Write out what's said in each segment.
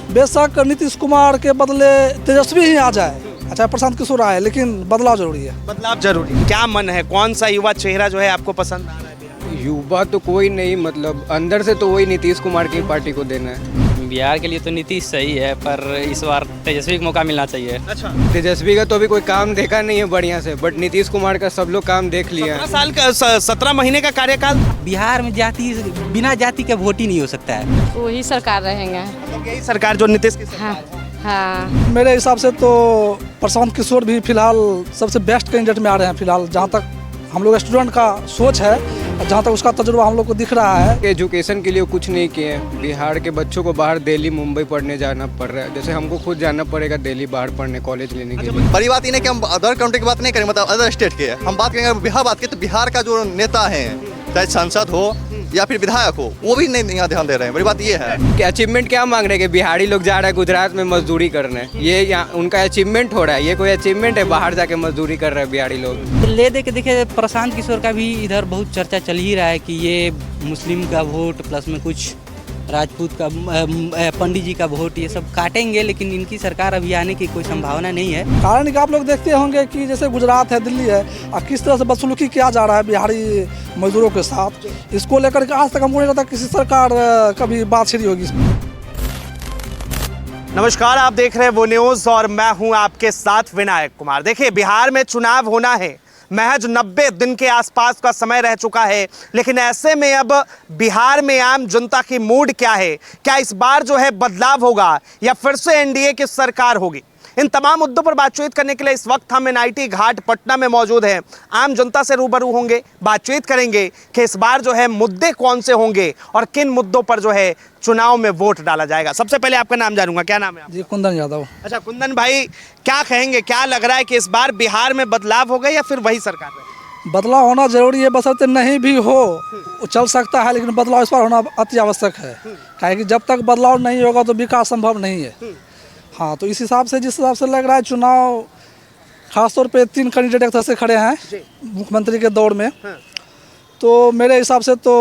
बेशक नीतीश कुमार के बदले तेजस्वी ही आ जाए, अच्छा प्रशांत किशोर आए, लेकिन बदलाव जरूरी है। बदलाव जरूरी है। क्या मन है, कौन सा युवा चेहरा जो है आपको पसंद आ रहा है? युवा तो कोई नहीं, मतलब अंदर से तो वही नीतीश कुमार की पार्टी को देना है। बिहार के लिए तो नीतीश सही है, पर इस बार तेजस्वी को मौका मिलना चाहिए। अच्छा, तेजस्वी का तो अभी कोई काम देखा नहीं है बढ़िया से, बट नीतीश कुमार का सब लोग काम देख लिया 17 है। साल का 17 महीने का कार्यकाल। बिहार में बिना जाति के वोट ही नहीं हो सकता है। वही सरकार रहेंगे। मतलब यही सरकार जो नीतीश की सरकार है। हाँ, मेरे हिसाब से तो प्रशांत किशोर भी फिलहाल सबसे बेस्ट कैंडिडेट में आ रहे हैं। फिलहाल जहाँ तक हम लोग स्टूडेंट का सोच है, जहाँ तक उसका तजुर्बा हम लोग को दिख रहा है। एजुकेशन के लिए कुछ नहीं किए हैं। बिहार के बच्चों को बाहर दिल्ली मुंबई पढ़ने जाना पड़ रहा है, जैसे हमको खुद जाना पड़ेगा दिल्ली बाहर पढ़ने कॉलेज लेने के लिए। बड़ी बात ये नहीं कि हम अदर कंट्री की बात नहीं करेंगे, मतलब अदर स्टेट के हम बात करेंगे। बिहार बात करें तो बिहार का जो नेता है, चाहे सांसद हो या फिर विधायक हो, वो भी नहीं यहाँ ध्यान दे रहे हैं। बड़ी बात ये है कि अचीवमेंट क्या मांग रहे हैं कि बिहारी लोग जा रहे हैं गुजरात में मजदूरी करने, ये यहाँ उनका अचीवमेंट हो रहा है। ये कोई अचीवमेंट है बाहर जाके मजदूरी कर रहे हैं बिहारी लोग? ले दे के देखे, प्रशांत किशोर का भी इधर बहुत चर्चा चल ही रहा है कि ये मुस्लिम का वोट प्लस में कुछ राजपूत का, पंडित जी का वोट, ये सब काटेंगे, लेकिन इनकी सरकार अभी आने की कोई संभावना नहीं है। कारण कि आप लोग देखते होंगे कि जैसे गुजरात है, दिल्ली है, और किस तरह से बदसलूकी किया जा रहा है बिहारी मजदूरों के साथ। इसको लेकर के आज तक हमको नहीं लगता किसी सरकार कभी बात छिड़ी होगी। नमस्कार, आप देख रहे हैं वो न्यूज़ और मैं हूं आपके साथ विनायक कुमार। देखिए, बिहार में चुनाव होना है, महज 90 दिन के आसपास का समय रह चुका है, लेकिन ऐसे में अब बिहार में आम जनता की मूड क्या है? क्या इस बार जो है बदलाव होगा या फिर से एनडीए की सरकार होगी? इन तमाम मुद्दों पर बातचीत करने के लिए इस वक्त हम एनआईटी घाट पटना में मौजूद हैं। आम जनता से रूबरू होंगे, बातचीत करेंगे कि इस बार जो है मुद्दे कौन से होंगे और किन मुद्दों पर जो है चुनाव में वोट डाला जाएगा। सबसे पहले आपका नाम जानूंगा, क्या नाम है आपका? जी, कुंदन यादव। अच्छा कुंदन भाई, क्या कहेंगे, क्या लग रहा है कि इस बार बिहार में बदलाव होगा या फिर वही सरकार रहेगी? बदलाव होना जरूरी है, बशर्ते नहीं भी हो चल सकता है, लेकिन बदलाव इस बार होना अति आवश्यक है। क्योंकि जब तक बदलाव नहीं होगा तो विकास संभव नहीं है। हाँ, तो इस हिसाब से, जिस हिसाब से लग रहा है चुनाव, खासतौर पे 3 कैंडिडेट एक तरह से खड़े हैं मुख्यमंत्री के दौर में, तो मेरे हिसाब से तो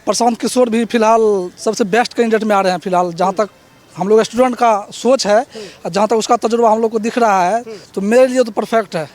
प्रशांत किशोर भी फिलहाल सबसे बेस्ट कैंडिडेट में आ रहे हैं। फिलहाल जहाँ तक हम लोग स्टूडेंट का सोच है, जहाँ तक उसका तजुर्बा हम लोग को दिख रहा है, तो मेरे लिए तो परफेक्ट है।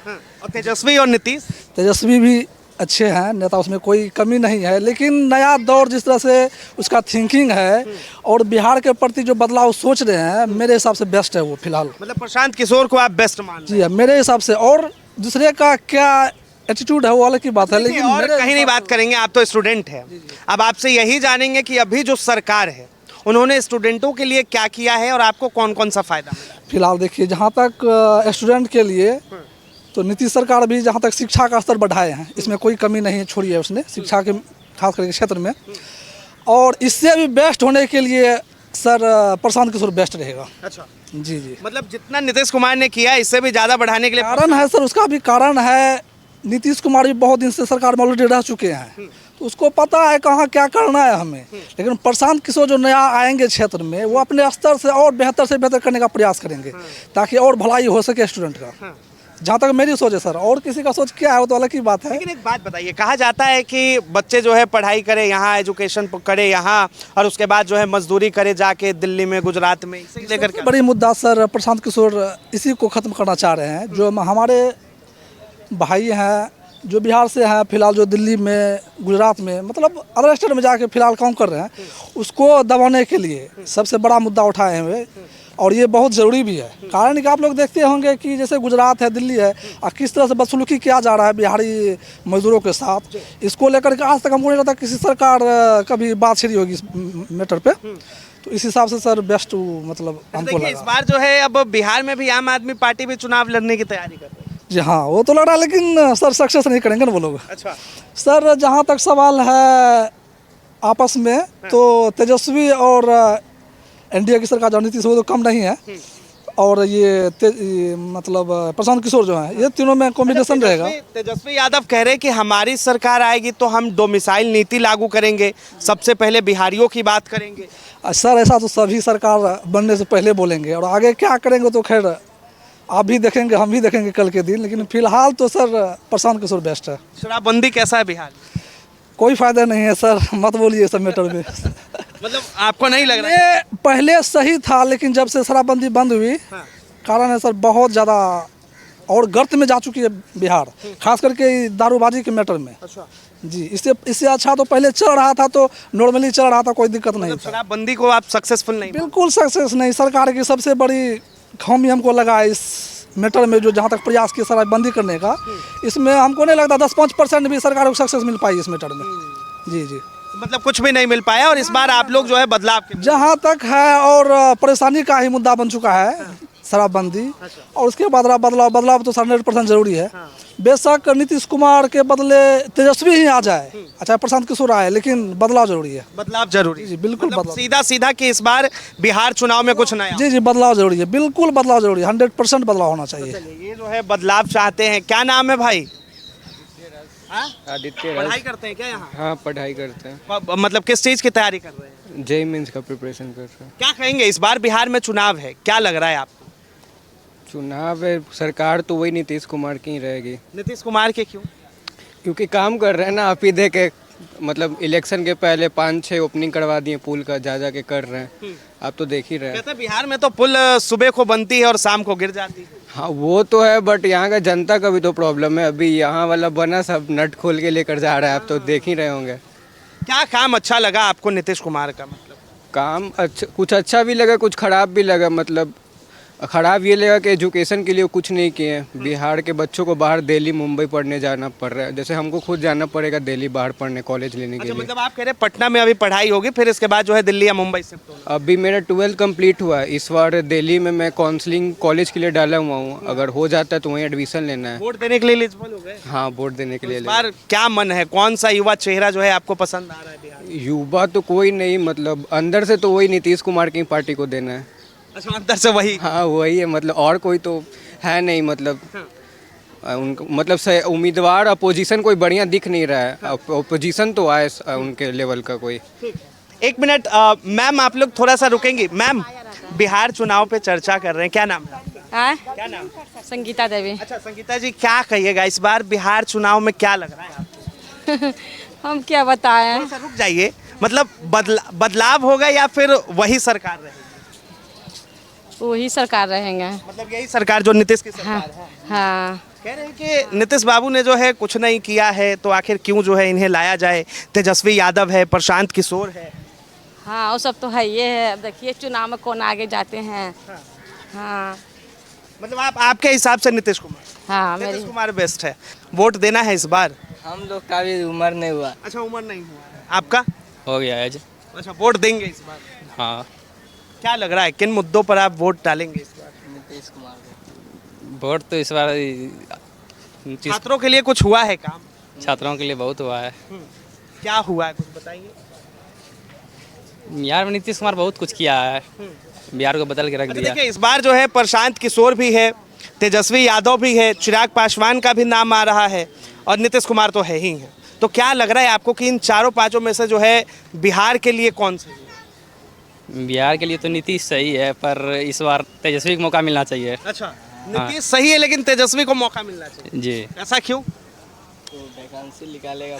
और तेजस्वी और नीतीश? तेजस्वी भी अच्छे हैं नेता, उसमें कोई कमी नहीं है, लेकिन नया दौर जिस तरह से उसका थिंकिंग है और बिहार के प्रति जो बदलाव सोच रहे हैं, मेरे हिसाब से बेस्ट है वो फिलहाल। मतलब प्रशांत किशोर को आप बेस्ट मान रहे हैं? जी हाँ, मेरे हिसाब से। और दूसरे का क्या एटीट्यूड है वो अलग की बात है, लेकिन और मेरे कहीं नहीं बात करेंगे, आप तो स्टूडेंट हैं। अब आपसे यही जानेंगे कि अभी जो सरकार है उन्होंने स्टूडेंटों के लिए क्या किया है और आपको कौन कौन सा फायदा मिला? फिलहाल देखिए, जहाँ तक स्टूडेंट के लिए तो नीतीश सरकार भी जहाँ तक शिक्षा का स्तर बढ़ाए हैं, इसमें कोई कमी नहीं है, छोड़ी है उसने शिक्षा के खास करके क्षेत्र में। और इससे भी बेस्ट होने के लिए सर प्रशांत किशोर बेस्ट रहेगा। अच्छा, जी जी। मतलब जितना नीतीश कुमार ने किया इससे भी ज़्यादा बढ़ाने के लिए कारण है सर, उसका भी कारण है। नीतीश कुमार भी बहुत दिन से सरकार में ऑलरेडी रह चुके हैं, तो उसको पता है कहाँ क्या करना है हमें। लेकिन प्रशांत किशोर जो नया आएंगे क्षेत्र में, वो अपने स्तर से और बेहतर से बेहतर करने का प्रयास करेंगे, ताकि और भलाई हो सके स्टूडेंट का। जहाँ तक मेरी सोच है सर, और किसी का सोच क्या है वो तो अलग ही बात है। लेकिन एक बात बताइए, कहा जाता है कि बच्चे जो है पढ़ाई करे यहाँ, एजुकेशन करे यहाँ, और उसके बाद जो है मजदूरी करे जाके दिल्ली में, गुजरात में, इसे लेकर के बड़ी मुद्दा सर प्रशांत किशोर इसी को ख़त्म करना चाह रहे हैं। जो हमारे भाई हैं जो बिहार से हैं, फिलहाल जो दिल्ली में, गुजरात में, मतलब अदर स्टेट में जाके फिलहाल काम कर रहे हैं, उसको दबाने के लिए सबसे बड़ा मुद्दा उठाए हुए, और ये बहुत ज़रूरी भी है। कारण कि आप लोग देखते होंगे कि जैसे गुजरात है, दिल्ली है, और किस तरह से बदसलूकी किया जा रहा है बिहारी मजदूरों के साथ। इसको लेकर के आज तक हमको नहीं लगता किसी सरकार कभी बात छिड़ी होगी इस मैटर पे। तो इस हिसाब से सर बेस्ट मतलब हमको लगा। इस बार जो है अब बिहार में भी आम आदमी पार्टी भी चुनाव लड़ने की तैयारी कर रही है। जी हाँ, वो तो लग रहा है, लेकिन सर सक्सेस नहीं करेंगे ना वो लोग। अच्छा सर, जहाँ तक सवाल है आपस में, तो तेजस्वी और एनडीए की सरकार जो नीतीश वो तो कम नहीं है, और ये मतलब प्रशांत किशोर जो है, ये तीनों में कॉम्बिनेशन रहेगा। तेजस्वी यादव कह रहे हैं कि हमारी सरकार आएगी तो हम डोमिसाइल नीति लागू करेंगे, सबसे पहले बिहारियों की बात करेंगे। सर, ऐसा तो सभी सरकार बनने से पहले बोलेंगे, और आगे क्या करेंगे तो खैर आप भी देखेंगे, हम भी देखेंगे कल के दिन। लेकिन फिलहाल तो सर प्रशांत किशोर बेस्ट है। शराबबंदी कैसा है बिहार? कोई फायदा नहीं है सर, मत बोलिए सब मैटर में। मतलब आपको नहीं लग रहा है? ये पहले सही था, लेकिन जब से शराबबंदी बंद हुई, हाँ। कारण है सर बहुत ज़्यादा और गर्त में जा चुकी है बिहार, खास करके ये दारूबाजी के मैटर में। अच्छा, जी, इससे अच्छा तो पहले चल रहा था, तो नॉर्मली चल रहा था, कोई दिक्कत नहीं मतलब था। शराबबंदी को आप सक्सेसफुल नहीं? बिल्कुल सक्सेस नहीं। सरकार की सबसे बड़ी खामी हमको लगा है इस मैटर में, जो जहाँ तक प्रयास किया शराबबंदी करने का, इसमें हमको नहीं लगता 10-5% भी सरकार को सक्सेस मिल पाई इस मैटर में। जी जी, मतलब कुछ भी नहीं मिल पाया, और इस बार आप लोग जो है बदलाव के जहाँ तक है, और परेशानी का ही मुद्दा बन चुका है शराबबंदी, और उसके बाद बदलाव तो 100% जरूरी है। बेशक नीतीश कुमार के बदले तेजस्वी ही आ जाए, अच्छा प्रशांत किशोर आए, लेकिन बदलाव जरूरी है। बदलाव जरूरी? जी, बिल्कुल मतलब बदलाव। सीधा सीधा कि इस बार बिहार चुनाव में कुछ नया? जी जी, बदलाव जरूरी है, बिल्कुल बदलाव जरूरी है, 100% बदलाव होना चाहिए। ये जो है बदलाव चाहते हैं। क्या नाम है भाई? हाँ? आदित्य पढ़ाई राज। करते हैं क्या यहाँ? हाँ, पढ़ाई करते हैं। मतलब किस चीज की तैयारी कर रहे हैं? जेई मेंस का प्रिपरेशन कर रहे हैं। क्या कहेंगे, इस बार बिहार में चुनाव है, क्या लग रहा है आपको? चुनाव है, सरकार तो वही नीतीश कुमार की ही रहेगी, नीतीश कुमार के क्यों? क्योंकि काम कर रहे हैं ना। आप ही देखे, मतलब इलेक्शन के पहले 5-6 ओपनिंग करवा दिए पुल का, जा के कर रहे हैं। आप तो देख ही रहे हैं। कहते हैं बिहार में तो पुल सुबह को बनती है और शाम को गिर जाती है। हाँ, वो तो है, बट यहाँ का जनता का भी तो प्रॉब्लम है। अभी यहाँ वाला बना, सब नट खोल के लेकर जा रहा है, आप तो देख ही रहे होंगे। क्या काम अच्छा लगा आपको नीतीश कुमार का? मतलब काम अच्छा, कुछ अच्छा भी लगा, कुछ खराब भी लगा। मतलब खराब ये लगा कि एजुकेशन के लिए कुछ नहीं किए। बिहार के बच्चों को बाहर दिल्ली मुंबई पढ़ने जाना पड़ रहा है, जैसे हमको खुद जाना पड़ेगा दिल्ली बाहर पढ़ने, कॉलेज लेने के अच्छा, लिए। मतलब आप कह रहे हैं पटना में अभी पढ़ाई होगी, फिर इसके बाद जो है दिल्ली या मुंबई शिफ्ट होना? अभी मेरा 12th कंप्लीट हुआ है, इस बार दिल्ली में मैं काउंसलिंग कॉलेज के लिए डाला हुआ हूँ। अगर हो जाता है तो वहीं एडमिशन लेना है। वोट देने के लिए एलिजिबल हो गए? हाँ, वोट देने के लिए। इस बार क्या मन है, कौन सा युवा चेहरा जो है आपको पसंद आ रहा है बिहार में? युवा तो कोई नहीं, मतलब अंदर से तो वही नीतीश कुमार की पार्टी को देना है। अच्छा, अंदर से वही? हाँ, वही है, मतलब और कोई तो है नहीं। मतलब उनको मतलब उम्मीदवार अपोजिशन कोई बढ़िया दिख नहीं रहा है। अपोजिशन तो आए उनके लेवल का कोई। एक मिनट मैम, आप लोग थोड़ा सा रुकेंगी? मैम, बिहार चुनाव पे चर्चा कर रहे हैं, क्या नाम है? हाँ? क्या नाम? संगीता देवी। अच्छा संगीता जी, क्या कहिएगा, इस बार बिहार चुनाव में क्या लग रहा है आपको? हम क्या बताएं? थोड़ा सा रुक जाइए। मतलब बदलाव होगा या फिर वही सरकार रहेगी? वही सरकार रहेंगे। मतलब यही सरकार जो नीतीश की सरकार है? हाँ, कह रहे हैं कि नीतीश बाबू ने जो है कुछ नहीं किया है, तो आखिर क्यों जो है इन्हें लाया जाए? तेजस्वी यादव है, प्रशांत किशोर है। हाँ, वो सब तो है, ये है। अब देखिए चुनाव में कौन आगे जाते हैं। हाँ मतलब आपके हिसाब से नीतीश कुमार? हाँ, नीतीश मेरी कुमार बेस्ट है। वोट देना है इस बार? हम लोग का भी उम्र नहीं हुआ। अच्छा, उम्र नहीं हुआ आपका? हो गया है। अच्छा, वोट देंगे इस बार? हाँ, क्या लग रहा है, किन मुद्दों पर आप वोट डालेंगे इस बार? नीतीश कुमार। वोट तो इस बार छात्रों के लिए कुछ हुआ है काम? छात्रों के लिए बहुत हुआ है। क्या हुआ है, कुछ बताइए। बिहार में नीतीश कुमार बहुत कुछ किया है, बिहार को बदल के रख अच्छा, दिया। देखिए इस बार जो है प्रशांत किशोर भी है, तेजस्वी यादव भी है, चिराग पासवान का भी नाम आ रहा है, और नीतीश कुमार तो है ही है। तो क्या लग रहा है आपको कि इन चारों पांचों में से जो है बिहार के लिए कौन सही है? बिहार के लिए तो नीतीश सही है, पर इस बार तेजस्वी को मौका मिलना चाहिए। अच्छा, नीतीश सही है लेकिन तेजस्वी को मौका मिलना चाहिए। जी, ऐसा क्यों? वैकेंसी निकालेगा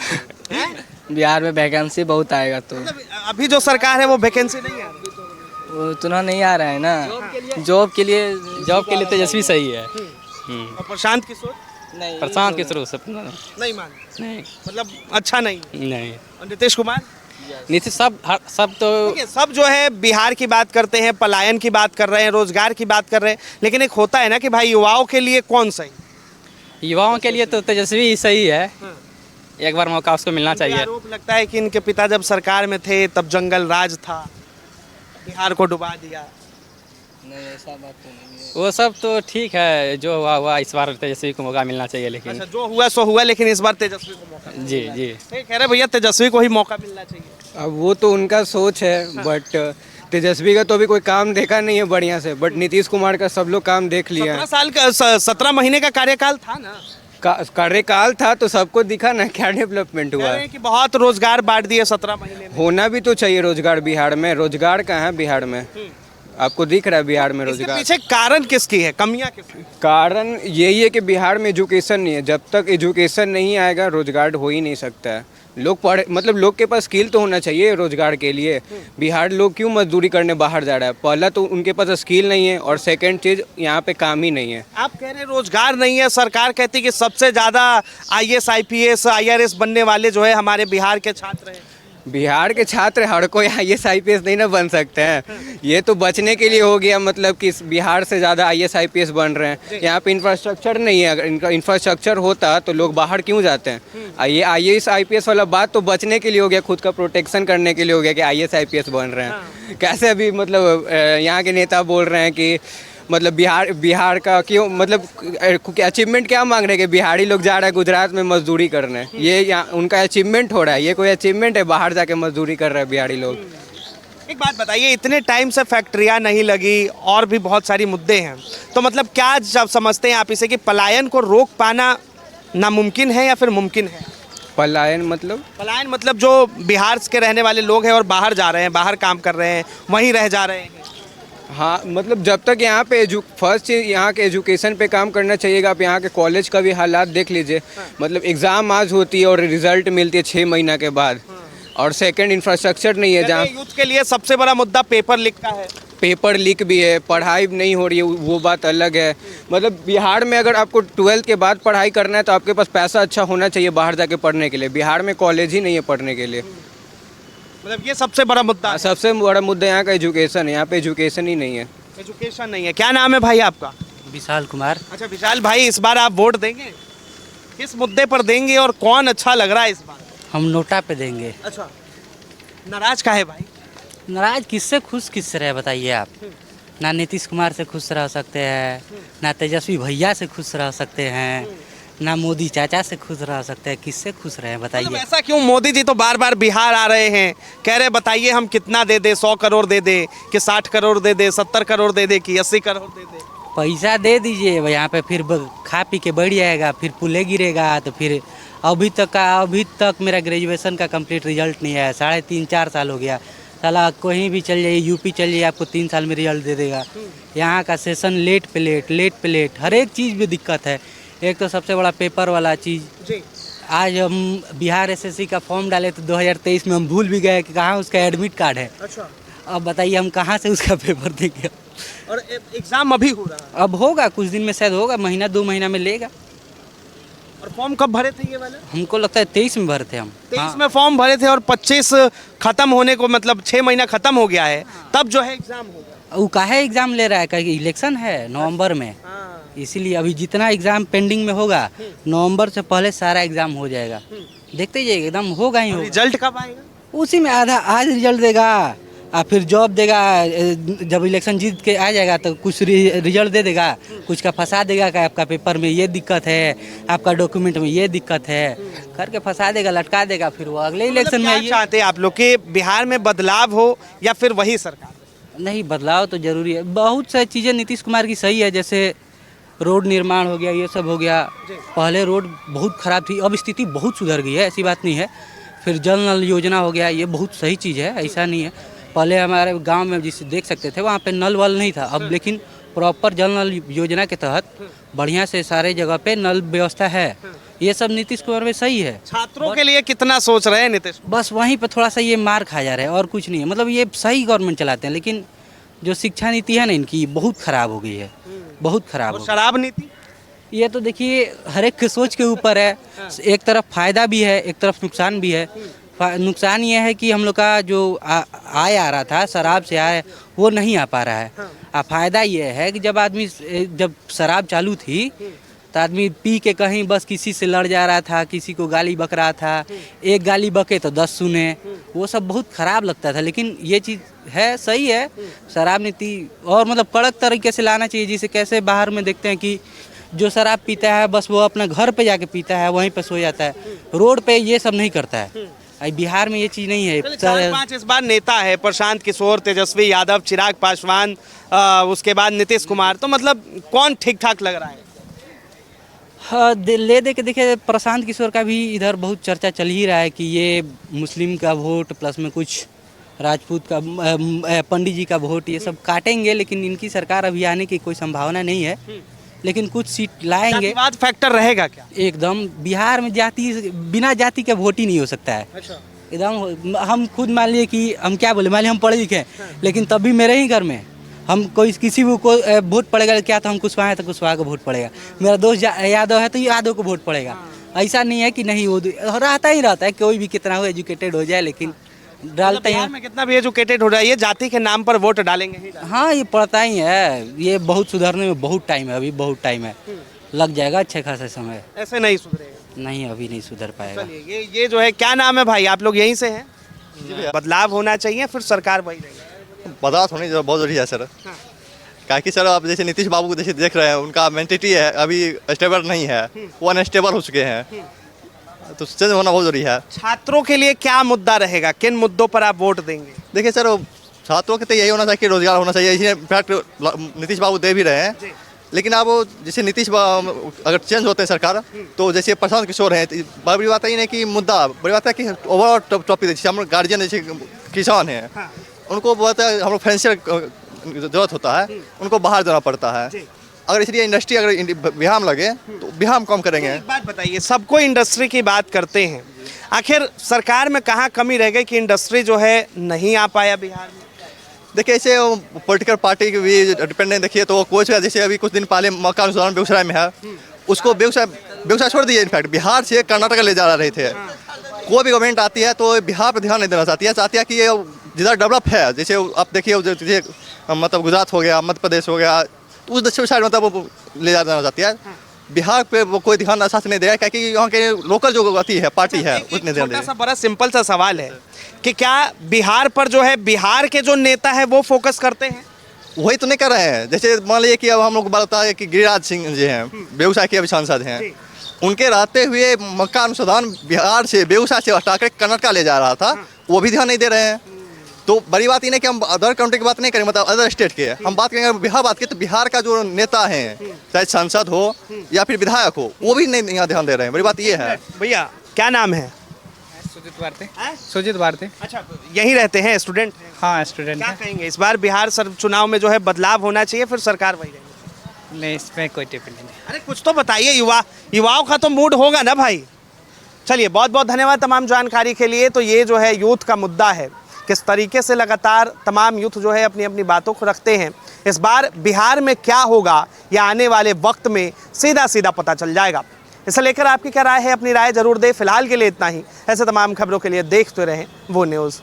बिहार में, वैकेंसी बहुत आएगा तो। मतलब अभी जो सरकार है वो वैकेंसी नहीं आ रही? वो उतना नहीं आ रहा है ना। जॉब के लिए तेजस्वी सही है। और प्रशांत किशोर? नहीं, प्रशांत किशोर नहीं मान? नहीं, मतलब अच्छा नहीं? नहीं। और नीतीश कुमार? नीतीश सब तो देखिए, सब जो है बिहार की बात करते हैं, पलायन की बात कर रहे हैं, रोजगार की बात कर रहे हैं, लेकिन एक होता है ना कि भाई युवाओं के लिए कौन सही? युवाओं के लिए तो तेजस्वी ही सही है। एक बार मौका उसको मिलना चाहिए। आरोप लगता है कि इनके पिता जब सरकार में थे तब जंगल राज था, बिहार को डुबा दिया। नहीं, ऐसा बात तो नहीं है। वो सब तो ठीक है, जो हुआ इस बार तेजस्वी को मौका मिलना चाहिए। लेकिन अच्छा, जो हुआ सो हुआ, लेकिन इस बार तेजस्वी को मौका मिलना जी जी, चाहिए। कह रहे भैया तेजस्वी को ही मौका मिलना चाहिए। अब वो तो उनका सोच है, बट तेजस्वी का तो अभी कोई काम देखा नहीं है बढ़िया से, बट नीतीश कुमार का सब लोग काम देख लिया 17 साल का 17 महीने का कार्यकाल था ना? कार्यकाल था तो सबको दिखा ना क्या डेवलपमेंट कह हुआ रहे है। हैं कि बहुत रोजगार बांट दिए 17 महीने में। होना भी तो चाहिए रोजगार बिहार में। रोजगार कहाँ है बिहार में? आपको दिख रहा है बिहार में इसके रोजगार? पीछे कारण किसकी है, कमियां किसकी? कारण यही है कि बिहार में एजुकेशन नहीं है। जब तक एजुकेशन नहीं आएगा रोजगार हो ही नहीं सकता है। लोग पढ़े मतलब लोग के पास स्किल तो होना चाहिए रोजगार के लिए। बिहार लोग क्यों मजदूरी करने बाहर जा रहा है? पहला तो उनके पास स्किल नहीं है और सेकंड चीज़ यहाँ पे काम ही नहीं है। आप कह रहे हैं रोजगार नहीं है, सरकार कहती है कि सबसे ज़्यादा IAS IPS IRS बनने वाले जो है हमारे बिहार के छात्र हैं। बिहार के छात्र हर कोई IAS IPS नहीं ना बन सकते हैं। ये तो बचने के लिए हो गया, मतलब कि बिहार से ज़्यादा IAS IPS बन रहे हैं। यहाँ पे इंफ्रास्ट्रक्चर नहीं है, अगर इनका इंफ्रास्ट्रक्चर होता तो लोग बाहर क्यों जाते हैं? ये IAS IPS वाला बात तो बचने के लिए हो गया, खुद का प्रोटेक्शन करने के लिए हो गया कि IAS IPS बन रहे हैं। कैसे अभी मतलब यहाँ के नेता बोल रहे हैं कि मतलब बिहार का क्यों मतलब अचीवमेंट क्या मांग रहे हैं कि बिहारी लोग जा रहे हैं गुजरात में मजदूरी करने? ये यहाँ उनका अचीवमेंट हो रहा है, ये कोई अचीवमेंट है? बाहर जाके मजदूरी कर रहे हैं बिहारी लोग। एक बात बताइए, इतने टाइम से फैक्ट्रियाँ नहीं लगी और भी बहुत सारी मुद्दे हैं, तो मतलब क्या जब समझते हैं आप इसे कि पलायन को रोक पाना नामुमकिन है या फिर मुमकिन है? पलायन मतलब जो बिहार के रहने वाले लोग हैं और बाहर जा रहे हैं, बाहर काम कर रहे हैं, वहीं रह जा रहे हैं। हाँ, मतलब जब तक यहाँ पे फर्स्ट चीज़ यहाँ के एजुकेशन पे काम करना चाहिएगा। आप यहाँ के कॉलेज का भी हालात देख लीजिए। मतलब एग्ज़ाम आज होती है और रिजल्ट मिलती है 6 महीना के बाद। और सेकंड इंफ्रास्ट्रक्चर नहीं है जहाँ यूथ के लिए सबसे बड़ा मुद्दा पेपर लीक का है। पेपर लीक भी है, पढ़ाई नहीं हो रही है, वो बात अलग है। मतलब बिहार में अगर आपको 12th के बाद पढ़ाई करना है तो आपके पास पैसा अच्छा होना चाहिए बाहर जाके पढ़ने के लिए। बिहार में कॉलेज ही नहीं है पढ़ने के लिए। मतलब ये सबसे बड़ा मुद्दा है। सबसे बड़ा मुद्दा यहाँ का एजुकेशन है। यहाँ पे एजुकेशन ही नहीं है। एजुकेशन नहीं है। क्या नाम है भाई आपका? विशाल कुमार। अच्छा विशाल भाई, इस बार आप वोट देंगे? किस मुद्दे पर देंगे और कौन अच्छा लग रहा है इस बार? हम नोटा पे देंगे। अच्छा, नाराज का है भाई? नाराज किससे खुश किससे रहे बताइए आप? ना नीतीश कुमार से खुश रह सकते हैं, ना तेजस्वी भैया से खुश रह सकते हैं, ना मोदी चाचा से खुश रह सकते हैं। किससे खुश रहे बताइए? मतलब ऐसा क्यों? मोदी जी तो बार बार बिहार आ रहे हैं, कह रहे बताइए हम कितना दे दे, 100 करोड़ दे दे कि 60 करोड़ दे दे, 70 करोड़ दे दे कि 80 करोड़ दे दे? पैसा दे दीजिए यहाँ पे, फिर खा पी के बढ़ जाएगा, फिर पुले गिरेगा। तो फिर अभी तक मेरा ग्रेजुएशन का कंप्लीट रिजल्ट नहीं आया। 3.5-4 साल हो गया। साला कहीं भी चल जाइए, यूपी चल जाइए, आपको 3 साल में रिजल्ट दे देगा। यहाँ का सेशन लेट पे लेट, हर एक चीज़ में दिक्कत है। एक तो सबसे बड़ा पेपर वाला चीज़। आज हम बिहार SSC का फॉर्म डाले तो 2023 में हम भूल भी गए कि कहाँ उसका एडमिट कार्ड है। अच्छा, अब बताइए हम कहाँ से उसका पेपर देंगे? और एग्जाम अभी हो रहा है? अब होगा, कुछ दिन में शायद होगा, 1-2 महीना में लेगा। और फॉर्म कब भरे थे ये वाले? हमको लगता है 23 में भरे थे हम। 23 में फॉर्म भरे थे और 25 खत्म होने को, मतलब 6 महीना खत्म हो गया है, तब जो है एग्जाम होगा। वो काहे एग्जाम ले रहा है? क्योंकि इलेक्शन है नवंबर में, इसीलिए अभी जितना एग्जाम पेंडिंग में होगा नवंबर से पहले सारा एग्जाम हो जाएगा। देखते जाइए, एकदम होगा ही होगा। रिजल्ट कब आएगा? उसी में आधा आज रिजल्ट देगा और फिर जॉब देगा। जब इलेक्शन जीत के आ जाएगा तो कुछ रिजल्ट दे देगा, कुछ का फंसा देगा कि आपका पेपर में ये दिक्कत है, आपका डॉक्यूमेंट में ये दिक्कत है, करके फंसा देगा, लटका देगा। फिर वो अगले इलेक्शन में क्या चाहते हैं आप लोग कि बिहार में बदलाव हो या फिर वही सरकार? नहीं, बदलाव तो जरूरी है। बहुत सारी चीज़ें नीतीश कुमार की सही है, जैसे रोड निर्माण हो गया, ये सब हो गया। पहले रोड बहुत ख़राब थी, अब स्थिति बहुत सुधर गई है, ऐसी बात नहीं है। फिर जल नल योजना हो गया, ये बहुत सही चीज़ है, ऐसा नहीं है। पहले हमारे गांव में जिसे देख सकते थे वहाँ पे नल वल नहीं था, अब लेकिन प्रॉपर जल नल योजना के तहत बढ़िया से सारे जगह पे नल व्यवस्था है। ये सब नीतीश कुमार में सही है। छात्रों के लिए कितना सोच रहे हैं नीतीश? बस वहीं पे थोड़ा सा ये मार खा जा रहे हैं और कुछ नहीं है। मतलब ये सही गवर्नमेंट चलाते हैं, लेकिन जो शिक्षा नीति है ना इनकी बहुत ख़राब हो गई है, बहुत ख़राब। और शराब नीति? ये तो देखिए हर एक के सोच के ऊपर है। एक तरफ फ़ायदा भी है, एक तरफ नुकसान भी है। नुकसान ये है कि हम लोग का जो आय आ रहा था शराब से आय, वो नहीं आ पा रहा है। फ़ायदा ये है कि जब शराब चालू थी तो आदमी पी के कहीं बस किसी से लड़ जा रहा था, किसी को गाली बक रहा था। एक गाली बके तो 10 सुने, वो सब बहुत ख़राब लगता था। लेकिन ये चीज़ है, सही है शराब नीति, और मतलब कड़क तरीके से लाना चाहिए। जिसे कैसे बाहर में देखते हैं कि जो शराब पीता है बस वो अपना घर पे जाके पीता है, वहीं पे सो जाता है, रोड पे ये सब नहीं करता है। बिहार में ये चीज़ नहीं है। 4-5 इस बार नेता है, प्रशांत किशोर, तेजस्वी यादव, चिराग पासवान, उसके बाद नीतीश कुमार, तो मतलब कौन ठीक ठाक लग रहा है? हाँ, ले दे के देखिए, प्रशांत किशोर का भी इधर बहुत चर्चा चल ही रहा है कि ये मुस्लिम का वोट प्लस में कुछ राजपूत का, पंडित जी का वोट, ये सब काटेंगे। लेकिन इनकी सरकार अभी आने की कोई संभावना नहीं है। लेकिन कुछ सीट लाएंगे। जातिवाद फैक्टर रहेगा क्या? एकदम बिहार में जाति, बिना जाति के वोट ही नहीं हो सकता है। एकदम हम खुद मान लिए कि हम क्या बोले, मान लिया हम पढ़े लिखे हैं, लेकिन तब भी मेरे ही घर में हम कोई किसी भी को वोट पड़ेगा क्या, तो हम कुशवाहा है तो कुशवाहा को वोट पड़ेगा, मेरा दोस्त यादव है तो यादव को वोट पड़ेगा। ऐसा नहीं है कि नहीं, वो रहता ही रहता है, कोई भी कितना हो एजुकेटेड हो जाए, लेकिन डालते बिहार हैं। में कितना भी एजुकेटेड हो जाए, ये जाति के नाम पर वोट डालेंगे ही डालेंगे। हाँ, ये पड़ता ही है। ये बहुत सुधरने में बहुत टाइम है, अभी बहुत टाइम है, लग जाएगा अच्छे खासा समय। ऐसे नहीं सुधरेगा। नहीं, अभी नहीं सुधर पाएगा। चलिए, ये जो है, क्या नाम है भाई, आप लोग यहीं से हैं? बदलाव होना चाहिए, फिर सरकार वही रहेगी। बदलाव होनी बहुत जरूरी है सर। क्या कि सर आप जैसे नीतीश बाबू को जैसे देख रहे हैं, उनका मेंटेलिटी है अभी स्टेबल नहीं है, वो अनस्टेबल हो चुके हैं, तो चेंज होना बहुत जरूरी है। छात्रों के लिए क्या मुद्दा रहेगा, किन मुद्दों पर आप वोट देंगे? देखिए सर, छात्रों के तो यही होना चाहिए कि रोजगार होना चाहिए, इसी इनफैक्ट नीतीश बाबू दे भी रहे हैं। लेकिन अब जैसे अगर चेंज होते हैं सरकार, तो जैसे प्रशांत किशोर हैं, बड़ी बात ही नहीं कि मुद्दा, बड़ी बात है कि ओवरऑल टॉपिक जैसे हम गार्जियन जैसे किसान हैं, उनको बहुत हम लोग फाइनेंशियल जरूरत होता है, उनको बाहर जाना पड़ता है। अगर इसलिए इंडस्ट्री अगर बिहार में लगे तो बिहार में कम करेंगे। एक बात बताइए, सबको इंडस्ट्री की बात करते हैं, आखिर सरकार में कहाँ कमी रह गई कि इंडस्ट्री जो है नहीं आ पाया बिहार में? देखिए, ऐसे पॉलिटिकल पार्टी की भी डिपेंडेंट देखिए, तो कोच है, जैसे अभी कुछ दिन पहले मकान सुधार बेगूसराय में है, उसको बेगूसराय छोड़ दिए, इनफैक्ट बिहार से कर्नाटक ले जा रहे थे। कोई भी गवर्नमेंट आती है तो बिहार पर ध्यान नहीं देना चाहती है कि ये जिधर डेवलप है, जैसे आप देखिए जैसे मतलब गुजरात हो गया, मध्य प्रदेश हो गया, तो उस दक्षिण साइड मतलब ले जाना चाहती है। बिहार पे वो कोई ध्यान ऐसा नहीं दे रहा है, क्योंकि यहाँ के लोकल जो अति है पार्टी है उसने ध्यान दे। छोटा सा बड़ा सिंपल सा सवाल है कि क्या बिहार पर जो है, बिहार के जो नेता है वो फोकस करते हैं? वही तो नहीं कर रहे हैं। जैसे मान लीजिए कि अब हम लोग को बताता है कि गिरिराज सिंह जी हैं, बेगूसराय के अभी सांसद हैं, उनके रहते हुए मक्का अनुसंधान बिहार से बेगूसराय से हटाकर कर्नाटक ले जा रहा था, वो भी ध्यान नहीं दे रहे हैं। तो बड़ी बात ये नहीं कि हम अदर काउंट्री की बात नहीं करें, मतलब अदर स्टेट के हम बात करेंगे, बिहार बात करें तो बिहार का जो नेता हैं, चाहे सांसद हो या फिर विधायक हो, वो भी नहीं यहाँ ध्यान दे रहे हैं। बड़ी बात ये है। भैया क्या नाम है? सुजीत भारती। सुजीत भारती। अच्छा, यहीं रहते हैं, स्टूडेंट? हाँ, स्टूडेंट। क्या कहेंगे इस बार बिहार चुनाव में जो है बदलाव होना चाहिए, फिर सरकार वही रहेगी? नहीं, इसमें कोई टिप्पणी नहीं। अरे कुछ तो बताइए, युवाओं का तो मूड होगा ना भाई। चलिए, बहुत बहुत धन्यवाद तमाम जानकारी के लिए। तो ये जो है यूथ का मुद्दा है, किस तरीके से लगातार तमाम यूथ जो है अपनी अपनी बातों को रखते हैं। इस बार बिहार में क्या होगा, या आने वाले वक्त में सीधा सीधा पता चल जाएगा। इसे लेकर आपकी क्या राय है, अपनी राय जरूर दें। फिलहाल के लिए इतना ही। ऐसे तमाम खबरों के लिए देखते रहें वो न्यूज़।